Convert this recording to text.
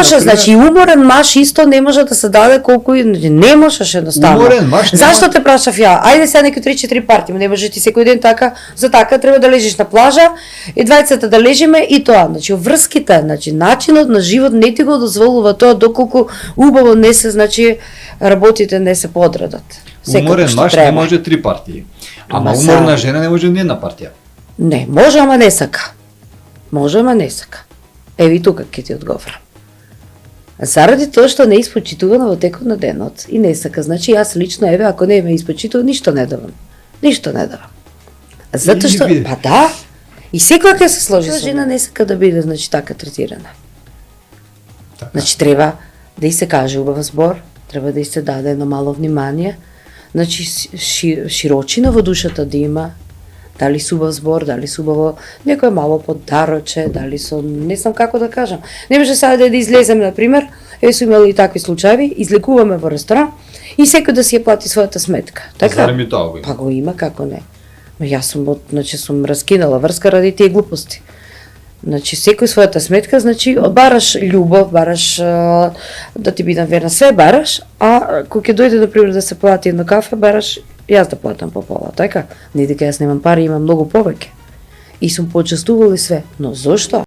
Може, значи уморен маж исто не може да се даде колку не можеш едноставно. Уморен маж не Зашто те прашав ја? Ајде сега некои 3-4 партии, не може ти секој ден така, за така треба да лежиш на плажа и двајцата да лежиме и тоа. Значи врските, значи начинот на живот не ти го дозволува тоа доколку убаво не се, значи работите не се подредат. Уморен маж не може 3 партии. Ама уморна жена не може ни една партија. Не, може, ама не сака. Може, ама не сака. Еви тука ќе ти одговорам. Заради тоа што не испочитува во текот на денот и не сака, значи јас лично, еве, ако не ме испочитува, ништо не давам. Ништо не давам. Затоа што, па да, и секоја ќе се сложи со жена не сака да биде, значи, така третирана. Така. Значи, треба да и се каже убав збор, треба да и се даде едно мало внимание, значи, широчина во душата да има, дали со убав збор, дали со убаво некој мало подароче, дали со не знам како да кажам. Не може сега да излеземе на пример, су имали и такви случаи, излекуваме во ресторан и секој да си ја плати својата сметка. Така? Зарем и тоа го има. Па го има, како не. Но јас сум значи сум раскинала врска ради тие глупости. Значи секој својата сметка, значи бараш љубов, бараш да ти бидам верна, све бараш, а кога ќе дојде на пример да се плати едно кафе, бараш јас да платам по пола, така? Не дека јас немам пари, имам многу повеќе. И сум почестувала и све, но зошто?